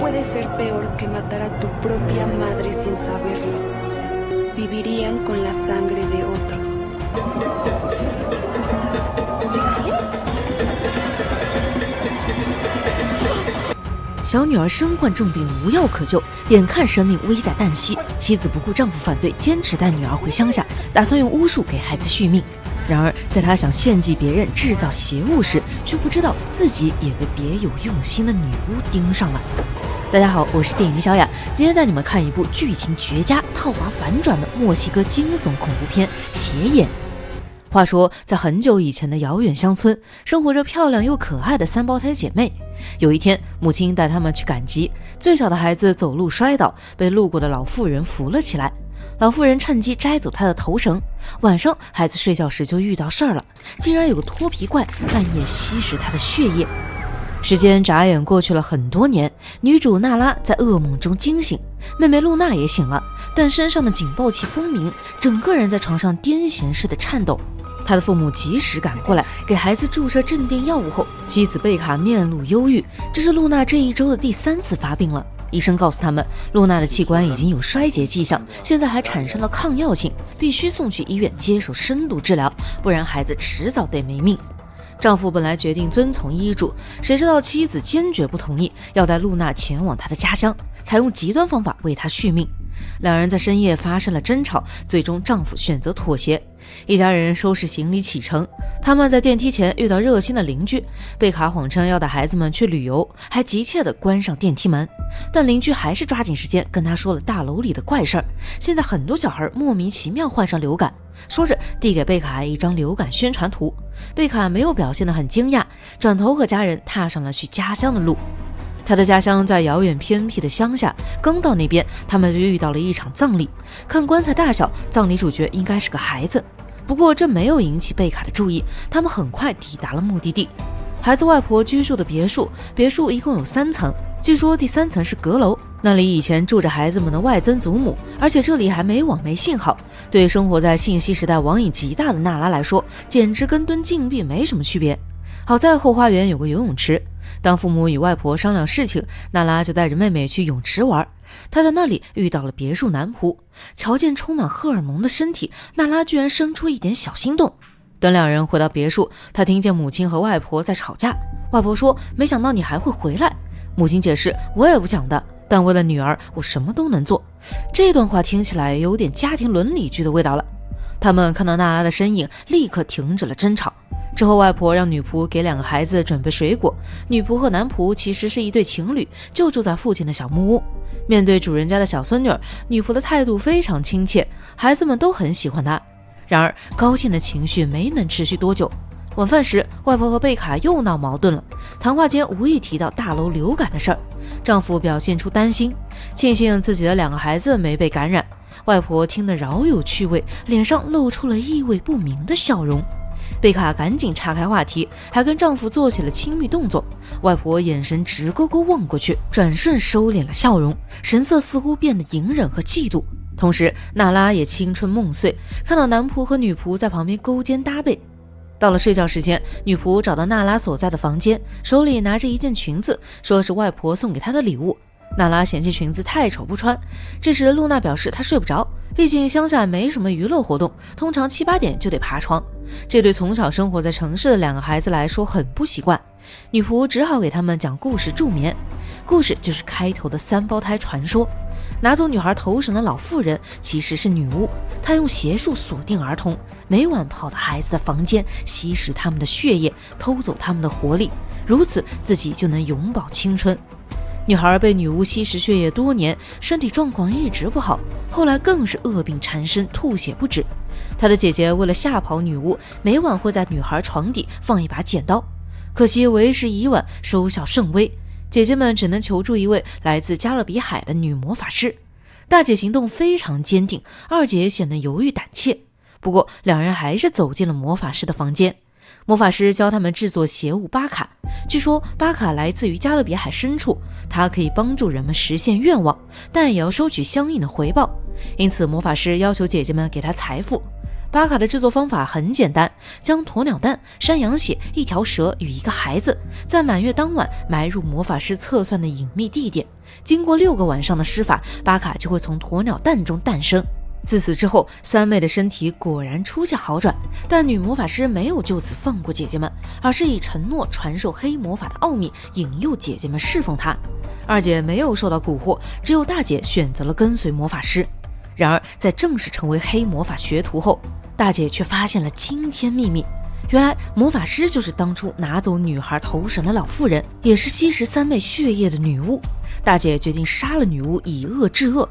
puede ser peor que matar a tu propia madre sin saberlo. Vivirían con la sangre de otros. 小女儿身患重病，无药可救，眼看生命危在旦夕，妻子不顾丈夫反对，坚持带女儿回乡下，打算用巫术给孩子续命。然而，在她想献祭别人、制造邪物时，却不知道自己也被别有用心的女巫盯上了。大家好，我是电影迷小雅，今天带你们看一部剧情绝佳、套娃反转的墨西哥惊悚恐怖片《邪眼》。话说，在很久以前的遥远乡村，生活着漂亮又可爱的三胞胎姐妹。有一天，母亲带她们去赶集，最小的孩子走路摔倒，被路过的老妇人扶了起来。老妇人趁机摘走她的头绳。晚上，孩子睡觉时就遇到事儿了，竟然有个脱皮怪半夜吸食她的血液。时间眨眼过去了很多年，女主娜拉在噩梦中惊醒，妹妹露娜也醒了，但身上的警报器蜂鸣，整个人在床上癫痫似的颤抖。她的父母及时赶过来，给孩子注射镇定药物后，妻子贝卡面露忧郁，这是露娜这一周的第3次发病了。医生告诉他们，露娜的器官已经有衰竭迹象，现在还产生了抗药性，必须送去医院接受深度治疗，不然孩子迟早得没命。丈夫本来决定遵从医嘱，谁知道妻子坚决不同意，要带露娜前往她的家乡，采用极端方法为她续命。两人在深夜发生了争吵，最终丈夫选择妥协。一家人收拾行李启程，他们在电梯前遇到热心的邻居，贝卡谎称要带孩子们去旅游，还急切地关上电梯门，但邻居还是抓紧时间跟他说了大楼里的怪事儿。现在很多小孩莫名其妙患上流感，说着递给贝卡一张流感宣传图。贝卡没有表现得很惊讶，转头和家人踏上了去家乡的路。他的家乡在遥远偏僻的乡下，刚到那边，他们就遇到了一场葬礼。看棺材大小，葬礼主角应该是个孩子。不过这没有引起贝卡的注意，他们很快抵达了目的地。孩子外婆居住的别墅一共有3层，据说第3层是阁楼，那里以前住着孩子们的外曾祖母，而且这里还没网没信号。对生活在信息时代网瘾极大的娜拉来说，简直跟蹲禁闭没什么区别。好在后花园有个游泳池，当父母与外婆商量事情，娜拉就带着妹妹去泳池玩。她在那里遇到了别墅男仆，瞧见充满荷尔蒙的身体，娜拉居然生出一点小心动。等两人回到别墅，她听见母亲和外婆在吵架。外婆说：“没想到你还会回来。”母亲解释：“我也不想的，但为了女儿，我什么都能做。”这段话听起来有点家庭伦理剧的味道了。他们看到娜拉的身影，立刻停止了争吵。之后外婆让女仆给2个孩子准备水果，女仆和男仆其实是一对情侣，就住在附近的小木屋。面对主人家的小孙女，女仆的态度非常亲切，孩子们都很喜欢她。然而高兴的情绪没能持续多久，晚饭时外婆和贝卡又闹矛盾了，谈话间无意提到大楼流感的事儿，丈夫表现出担心，庆幸自己的2个孩子没被感染。外婆听得饶有趣味，脸上露出了意味不明的笑容。贝卡赶紧岔开话题，还跟丈夫做起了亲密动作。外婆眼神直勾勾望过去，转瞬收敛了笑容，神色似乎变得隐忍和嫉妒。同时娜拉也青春梦碎，看到男仆和女仆在旁边勾肩搭背。到了睡觉时间，女仆找到娜拉所在的房间，手里拿着一件裙子，说是外婆送给她的礼物。娜拉嫌弃裙子太丑不穿，这时露娜表示她睡不着，毕竟乡下没什么娱乐活动，通常7、8点就得爬床，这对从小生活在城市的2个孩子来说很不习惯。女仆只好给他们讲故事助眠，故事就是开头的3胞胎传说。拿走女孩头绳的老妇人其实是女巫，她用邪术锁定儿童，每晚跑到孩子的房间，吸食他们的血液，偷走他们的活力，如此自己就能永葆青春。女孩被女巫吸食血液多年，身体状况一直不好，后来更是恶病缠身，吐血不止。她的姐姐为了吓跑女巫，每晚会在女孩床底放一把剪刀，可惜为时已晚，收效甚微。姐姐们只能求助一位来自加勒比海的女魔法师。大姐行动非常坚定，二姐显得犹豫胆怯。不过两人还是走进了魔法师的房间。魔法师教他们制作邪物巴卡，据说巴卡来自于加勒比海深处，它可以帮助人们实现愿望，但也要收取相应的回报。因此魔法师要求姐姐们给他财富。巴卡的制作方法很简单，将鸵鸟蛋、山羊血、一条蛇与一个孩子，在满月当晚埋入魔法师测算的隐秘地点，经过6个晚上的施法，巴卡就会从鸵鸟蛋中诞生。自此之后，三妹的身体果然出现好转，但女魔法师没有就此放过姐姐们，而是以承诺传授黑魔法的奥秘引诱姐姐们侍奉她。二姐没有受到蛊惑，只有大姐选择了跟随魔法师。然而在正式成为黑魔法学徒后，大姐却发现了惊天秘密。原来魔法师就是当初拿走女孩头绳的老妇人，也是吸食三妹血液的女巫。大姐决定杀了女巫，以恶制恶。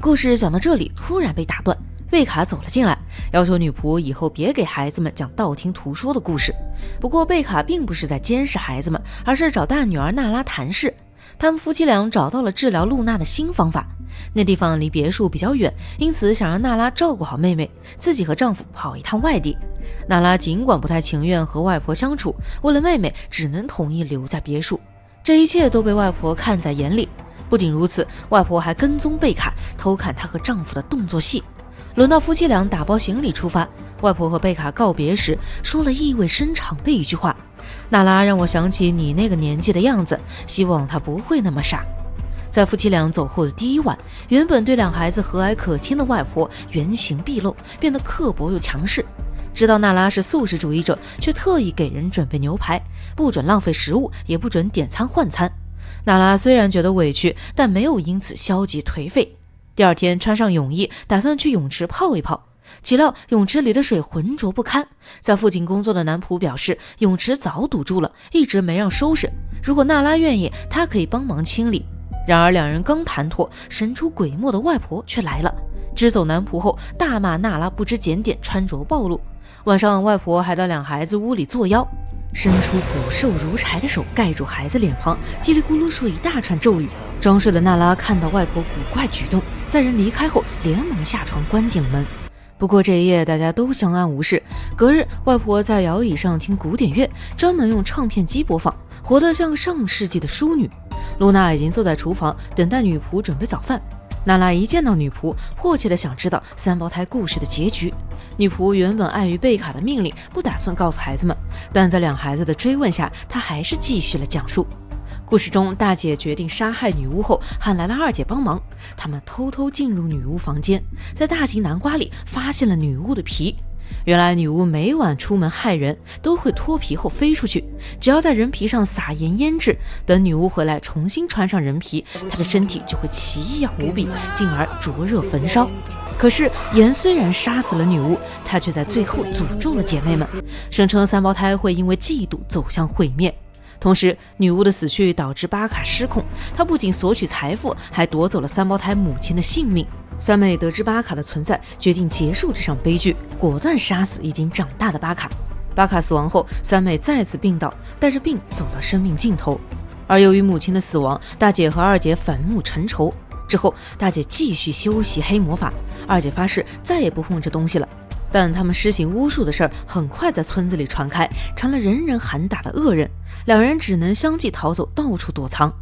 故事讲到这里突然被打断，贝卡走了进来，要求女仆以后别给孩子们讲道听途说的故事。不过贝卡并不是在监视孩子们，而是找大女儿娜拉谈事。他们夫妻俩找到了治疗露娜的新方法。那地方离别墅比较远，因此想让娜拉照顾好妹妹，自己和丈夫跑一趟外地。娜拉尽管不太情愿和外婆相处，为了妹妹只能同意留在别墅。这一切都被外婆看在眼里。不仅如此，外婆还跟踪贝卡，偷看她和丈夫的动作戏。轮到夫妻俩打包行李出发，外婆和贝卡告别时说了意味深长的一句话：娜拉让我想起你那个年纪的样子，希望她不会那么傻。在夫妻俩走后的第一晚，原本对两孩子和蔼可亲的外婆原形毕露，变得刻薄又强势。知道娜拉是素食主义者，却特意给人准备牛排，不准浪费食物，也不准点餐换餐。娜拉虽然觉得委屈，但没有因此消极颓废。第二天穿上泳衣，打算去泳池泡一泡，岂料泳池里的水浑浊不堪。在附近工作的男仆表示，泳池早堵住了，一直没让收拾，如果娜拉愿意，他可以帮忙清理。然而两人刚谈妥，神出鬼没的外婆却来了，支走男仆后大骂娜拉不知检点，穿着暴露。晚上外婆还到两孩子屋里作妖，伸出骨瘦如柴的手盖住孩子脸庞，叽里咕噜说一大串咒语。装睡的娜拉看到外婆古怪举动，在人离开后连忙下床关紧了门。不过这一夜大家都相安无事。隔日，外婆在摇椅上听古典乐，专门用唱片机播放，活得像上世纪的淑女。露娜已经坐在厨房等待女仆准备早饭。娜拉一见到女仆，迫切地想知道三胞胎故事的结局。女仆原本碍于贝卡的命令，不打算告诉孩子们，但在两孩子的追问下，她还是继续了讲述。故事中，大姐决定杀害女巫后，喊来了二姐帮忙。他们偷偷进入女巫房间，在大型南瓜里发现了女巫的皮。原来女巫每晚出门害人，都会脱皮后飞出去，只要在人皮上撒盐腌制，等女巫回来重新穿上人皮，她的身体就会奇痒无比，进而灼热焚烧。可是盐虽然杀死了女巫，她却在最后诅咒了姐妹们，声称三胞胎会因为嫉妒走向毁灭。同时，女巫的死去导致巴卡失控，她不仅索取财富，还夺走了三胞胎母亲的性命。三妹得知巴卡的存在，决定结束这场悲剧，果断杀死已经长大的巴卡。巴卡死亡后，三妹再次病倒，带着病走到生命尽头。而由于母亲的死亡，大姐和二姐反目成仇。之后，大姐继续修习黑魔法，二姐发誓再也不碰这东西了。但他们施行巫术的事儿很快在村子里传开，成了人人喊打的恶人。两人只能相继逃走，到处躲藏。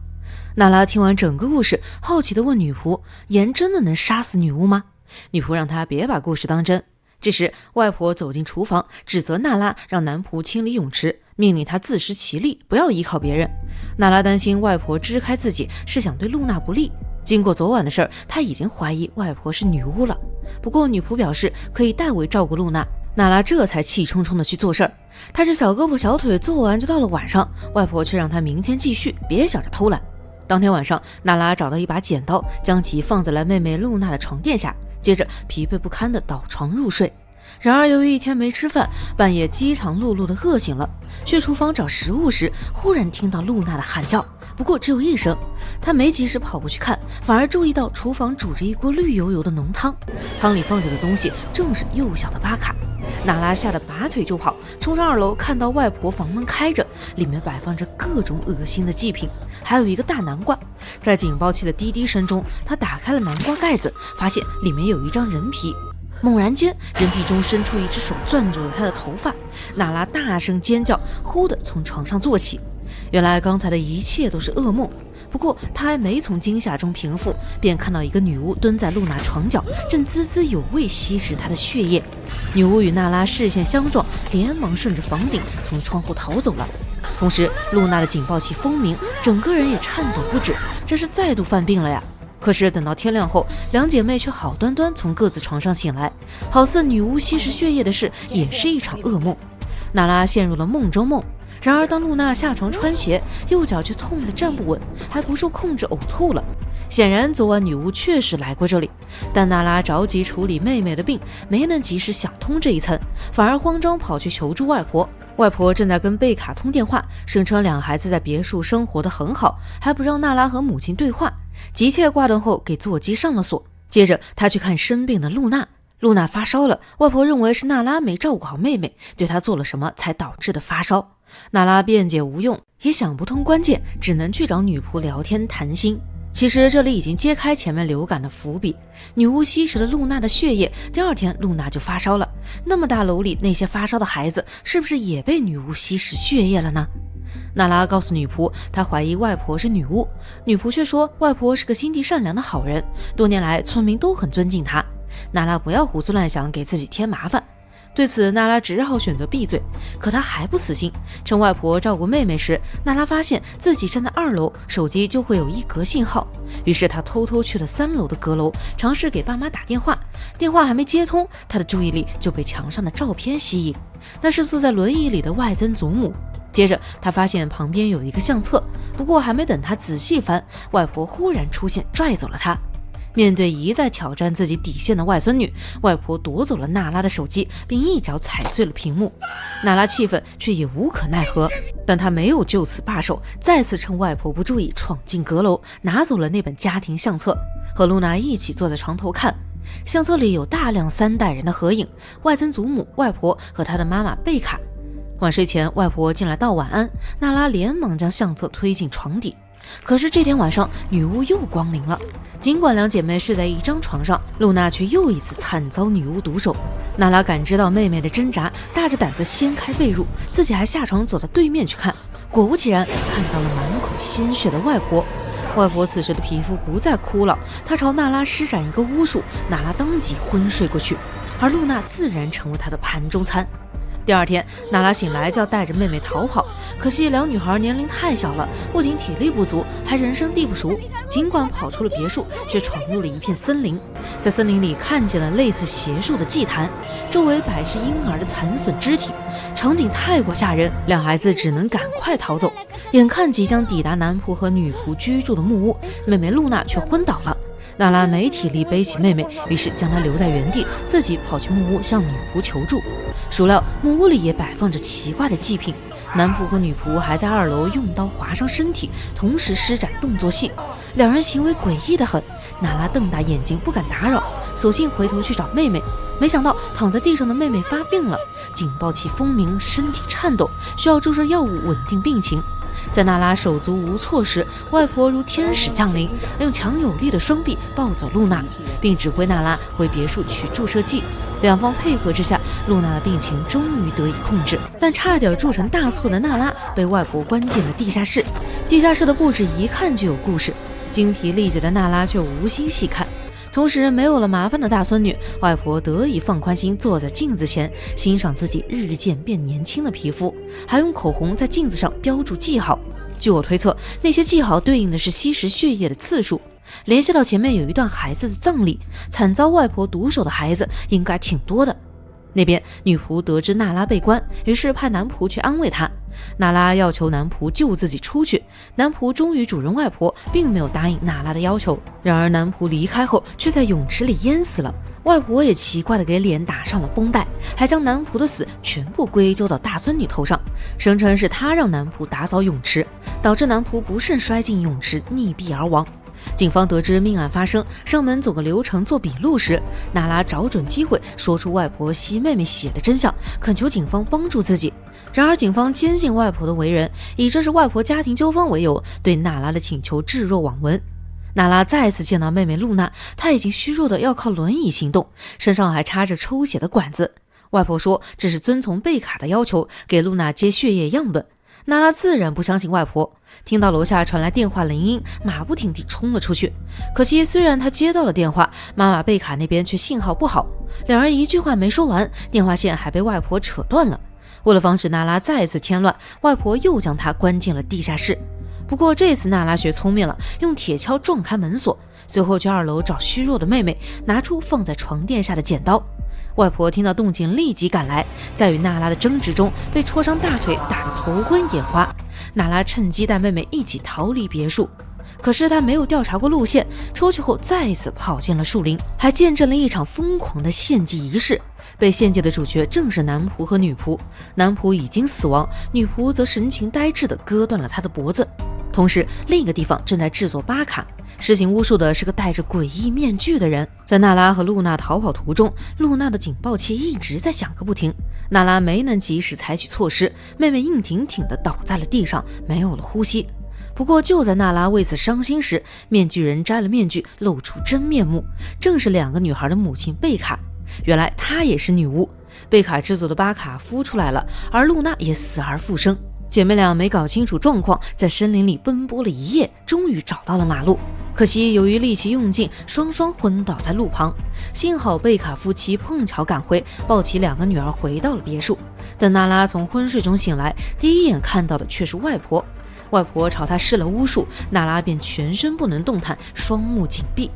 娜拉听完整个故事，好奇地问女仆：盐真的能杀死女巫吗？女仆让她别把故事当真。这时，外婆走进厨房，指责娜拉让男仆清理泳池，命令她自食其力，不要依靠别人。娜拉担心外婆支开自己是想对露娜不利。经过昨晚的事儿，她已经怀疑外婆是女巫了。不过女仆表示可以代为照顾露娜，娜拉这才气冲冲地去做事儿。她这小胳膊小腿做完就到了晚上，外婆却让她明天继续，别想着偷懒。当天晚上，娜拉找到一把剪刀，将其放在了妹妹露娜的床垫下，接着疲惫不堪地倒床入睡。然而由于一天没吃饭，半夜饥肠辘辘地饿醒了，去厨房找食物时，忽然听到露娜的喊叫，不过只有一声。她没及时跑过去看，反而注意到厨房煮着一锅绿油油的浓汤，汤里放着的东西正是幼小的巴卡。娜拉吓得拔腿就跑，冲上2楼，看到外婆房门开着，里面摆放着各种恶心的祭品，还有一个大南瓜。在警报器的滴滴声中，她打开了南瓜盖子，发现里面有一张人皮。猛然间，人皮中伸出一只手攥住了她的头发，娜拉大声尖叫，忽地从床上坐起。原来刚才的一切都是噩梦。不过她还没从惊吓中平复，便看到一个女巫蹲在露娜床角，正滋滋有味吸食她的血液。女巫与娜拉视线相撞，连忙顺着房顶从窗户逃走了。同时，露娜的警报器蜂鸣，整个人也颤抖不止，这是再度犯病了呀。可是等到天亮后，两姐妹却好端端从各自床上醒来，好似女巫吸食血液的事也是一场噩梦。娜拉陷入了梦中梦。然而当露娜下床穿鞋，右脚却痛得站不稳，还不受控制呕吐了。显然昨晚女巫确实来过这里，但娜拉着急处理妹妹的病，没能及时想通这一层，反而慌张跑去求助外婆。外婆正在跟贝卡通电话，声称两孩子在别墅生活得很好，还不让娜拉和母亲对话。急切挂断后给座机上了锁。接着她去看生病的露娜，露娜发烧了，外婆认为是娜拉没照顾好妹妹，对她做了什么才导致的发烧。娜拉辩解无用，也想不通关键，只能去找女仆聊天谈心。其实这里已经揭开前面流感的伏笔，女巫吸食了露娜的血液，第二天露娜就发烧了。那么大楼里那些发烧的孩子是不是也被女巫吸食血液了呢？娜拉告诉女仆，她怀疑外婆是女巫，女仆却说外婆是个心地善良的好人，多年来村民都很尊敬她。娜拉不要胡思乱想，给自己添麻烦。对此，娜拉只好选择闭嘴，可她还不死心。趁外婆照顾妹妹时，娜拉发现自己站在2楼，手机就会有1格信号。于是她偷偷去了3楼的阁楼，尝试给爸妈打电话。电话还没接通，她的注意力就被墙上的照片吸引，那是坐在轮椅里的外曾祖母。接着她发现旁边有一个相册，不过还没等她仔细翻，外婆忽然出现，拽走了她。面对一再挑战自己底线的外孙女，外婆夺走了娜拉的手机，并一脚踩碎了屏幕。娜拉气愤，却也无可奈何，但她没有就此罢手，再次趁外婆不注意闯进阁楼，拿走了那本家庭相册，和露娜一起坐在床头看。相册里有大量3代人的合影，外曾祖母、外婆和她的妈妈贝卡。晚睡前，外婆进来道晚安，娜拉连忙将相册推进床底。可是这天晚上，女巫又光临了。尽管两姐妹睡在一张床上，露娜却又一次惨遭女巫毒手。娜拉感知到妹妹的挣扎，大着胆子掀开被褥，自己还下床走到对面去看。果不其然，看到了满口鲜血的外婆。外婆此时的皮肤不再枯老，她朝娜拉施展一个巫术，娜拉当即昏睡过去，而露娜自然成为她的盘中餐。第二天，娜拉醒来就要带着妹妹逃跑，可惜两女孩年龄太小了，不仅体力不足，还人生地不熟。尽管跑出了别墅，却闯入了一片森林，在森林里看见了类似邪术的祭坛，周围摆着婴儿的残损肢体，场景太过吓人，两孩子只能赶快逃走。眼看即将抵达男仆和女仆居住的木屋，妹妹露娜却昏倒了。娜拉没体力背起妹妹，于是将她留在原地，自己跑去木屋向女仆求助。孰料木屋里也摆放着奇怪的祭品，男仆和女仆还在2楼用刀划伤身体，同时施展动作戏，两人行为诡异得很。娜拉瞪大眼睛不敢打扰，索性回头去找妹妹。没想到躺在地上的妹妹发病了，警报器蜂鸣，身体颤抖，需要注射药物稳定病情。在娜拉手足无措时，外婆如天使降临，用强有力的双臂抱走露娜，并指挥娜拉回别墅取注射剂。两方配合之下，露娜的病情终于得以控制，但差点铸成大错的娜拉被外婆关进了地下室。地下室的布置一看就有故事，精疲力竭的娜拉却无心细看。同时，没有了麻烦的大孙女，外婆得以放宽心，坐在镜子前欣赏自己日渐变年轻的皮肤，还用口红在镜子上标注记号。据我推测，那些记号对应的是吸食血液的次数。联系到前面有一段孩子的葬礼，惨遭外婆毒手的孩子应该挺多的。那边女仆得知娜拉被关，于是派男仆去安慰她。娜拉要求男仆救自己出去，男仆忠于主人外婆，并没有答应娜拉的要求。然而男仆离开后，却在泳池里淹死了。外婆也奇怪地给脸打上了绷带，还将男仆的死全部归咎到大孙女头上，声称是她让男仆打扫泳池，导致男仆不慎摔进泳池溺毙而亡。警方得知命案发生，上门走个流程做笔录时，娜拉找准机会说出外婆吸妹妹血的真相，恳求警方帮助自己。然而警方坚信外婆的为人，以这是外婆家庭纠纷为由，对娜拉的请求置若罔闻。娜拉再次见到妹妹露娜，她已经虚弱的要靠轮椅行动，身上还插着抽血的管子。外婆说这是遵从贝卡的要求，给露娜接血液样本。娜拉自然不相信外婆，听到楼下传来电话铃音，马不停蹄冲了出去。可惜虽然她接到了电话，妈妈贝卡那边却信号不好，两人一句话没说完，电话线还被外婆扯断了。为了防止娜拉再次添乱，外婆又将她关进了地下室。不过这次娜拉学聪明了，用铁锹撞开门锁，随后去2楼找虚弱的妹妹，拿出放在床垫下的剪刀。外婆听到动静立即赶来，在与娜拉的争执中被戳伤大腿，打得头昏眼花。娜拉趁机带妹妹一起逃离别墅，可是她没有调查过路线，出去后再一次跑进了树林，还见证了一场疯狂的献祭仪式。被献祭的主角正是男仆和女仆，男仆已经死亡，女仆则神情呆滞地割断了他的脖子。同时另一个地方正在制作巴卡，实行巫术的是个戴着诡异面具的人。在娜拉和露娜逃跑途中，露娜的警报器一直在响个不停，娜拉没能及时采取措施，妹妹硬挺挺地倒在了地上，没有了呼吸。不过就在娜拉为此伤心时，面具人摘了面具，露出真面目，正是2个女孩的母亲贝卡。原来她也是女巫，贝卡制作的巴卡孵出来了，而露娜也死而复生。姐妹俩没搞清楚状况，在森林里奔波了一夜，终于找到了马路。可惜由于力气用尽，双双昏倒在路旁。幸好贝卡夫妻碰巧赶回，抱起2个女儿回到了别墅。等娜拉从昏睡中醒来，第一眼看到的却是外婆。外婆朝她施了巫术，娜拉便全身不能动弹，双目紧闭。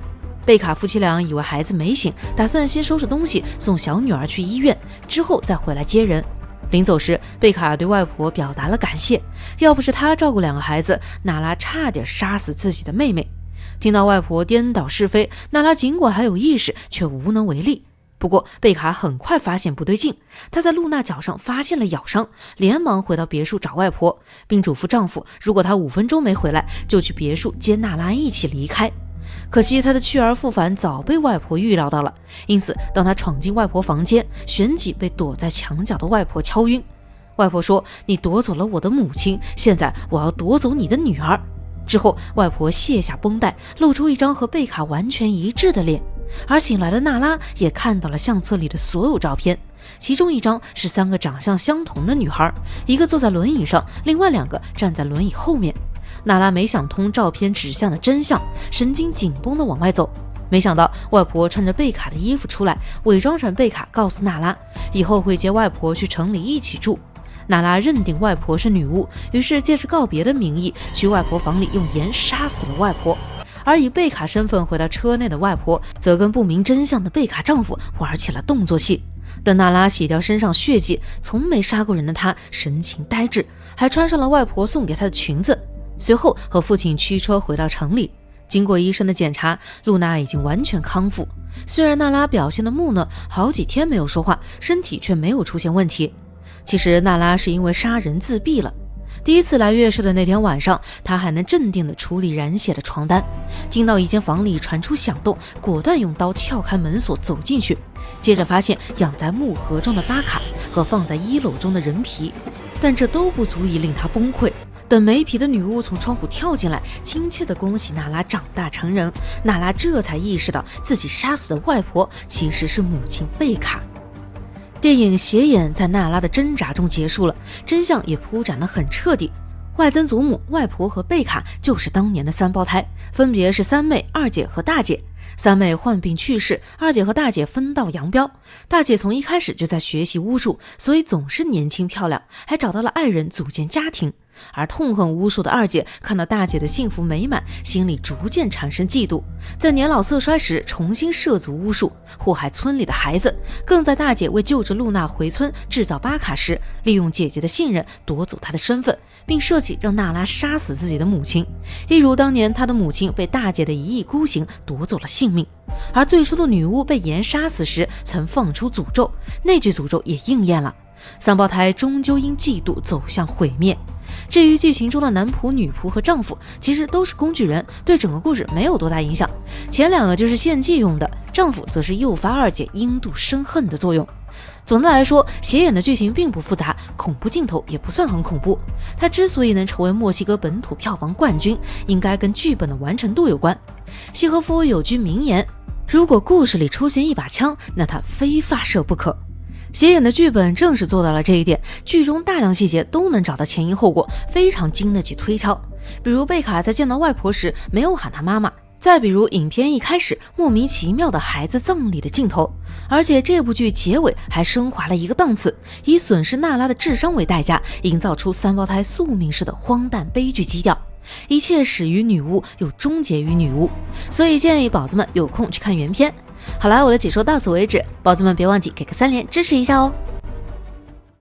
贝卡夫妻俩以为孩子没醒，打算先收拾东西送小女儿去医院，之后再回来接人。临走时，贝卡对外婆表达了感谢，要不是她照顾2个孩子，娜拉差点杀死自己的妹妹。听到外婆颠倒是非，娜拉尽管还有意识，却无能为力。不过贝卡很快发现不对劲，她在露娜脚上发现了咬伤，连忙回到别墅找外婆，并嘱咐丈夫，如果她5分钟没回来，就去别墅接娜拉一起离开。可惜她的去而复返早被外婆预料到了，因此当她闯进外婆房间，旋即被躲在墙角的外婆敲晕。外婆说：“你夺走了我的母亲，现在我要夺走你的女儿。”之后外婆卸下绷带，露出一张和贝卡完全一致的脸。而醒来的娜拉也看到了相册里的所有照片，其中一张是3个长相相同的女孩，一个坐在轮椅上，另外2个站在轮椅后面。娜拉没想通照片指向的真相，神经紧绷地往外走。没想到外婆穿着贝卡的衣服出来，伪装成贝卡，告诉娜拉以后会接外婆去城里一起住。娜拉认定外婆是女巫，于是借着告别的名义去外婆房里用盐杀死了外婆。而以贝卡身份回到车内的外婆，则跟不明真相的贝卡丈夫玩起了动作戏。等娜拉洗掉身上血迹，从没杀过人的她神情呆滞，还穿上了外婆送给她的裙子。随后和父亲驱车回到城里。经过医生的检查，露娜已经完全康复。虽然娜拉表现得木讷，好几天没有说话，身体却没有出现问题。其实娜拉是因为杀人自闭了。第一次来月舍的那天晚上，她还能镇定地处理染血的床单。听到一间房里传出响动，果断用刀撬开门锁走进去，接着发现养在木盒中的巴卡和放在衣篓中的人皮，但这都不足以令她崩溃。等没皮的女巫从窗户跳进来，亲切地恭喜娜拉长大成人，娜拉这才意识到自己杀死的外婆其实是母亲贝卡。电影斜眼在娜拉的挣扎中结束了，真相也铺展得很彻底。外曾祖母、外婆和贝卡就是当年的3胞胎，分别是3妹、2姐和大姐。3妹患病去世，2姐和大姐分道扬镳。大姐从一开始就在学习巫术，所以总是年轻漂亮，还找到了爱人组建家庭。而痛恨巫术的2姐看到大姐的幸福美满，心里逐渐产生嫉妒，在年老色衰时重新涉足巫术，祸害村里的孩子，更在大姐为救着露娜回村制造巴卡时，利用姐姐的信任夺走她的身份，并设计让娜拉杀死自己的母亲，一如当年她的母亲被大姐的一意孤行夺走了性命。而最初的女巫被盐杀死时曾放出诅咒，那句诅咒也应验了，3胞胎终究因嫉妒走向毁灭。至于剧情中的男仆、女仆和丈夫，其实都是工具人，对整个故事没有多大影响。前2个就是献祭用的，丈夫则是诱发2姐因妒生恨的作用。总的来说，斜眼的剧情并不复杂，恐怖镜头也不算很恐怖。它之所以能成为墨西哥本土票房冠军，应该跟剧本的完成度有关。契诃夫有句名言：如果故事里出现一把枪，那它非发射不可。斜眼的剧本正是做到了这一点，剧中大量细节都能找到前因后果，非常经得起推敲。比如贝卡在见到外婆时没有喊她妈妈，再比如影片一开始莫名其妙的孩子葬礼的镜头，而且这部剧结尾还升华了一个档次，以损失娜拉的智商为代价，营造出三胞胎宿命式的荒诞悲剧基调。一切始于女巫，又终结于女巫，所以建议宝子们有空去看原片。好啦，我的解说到此为止，宝子们别忘记给个3连支持一下哦。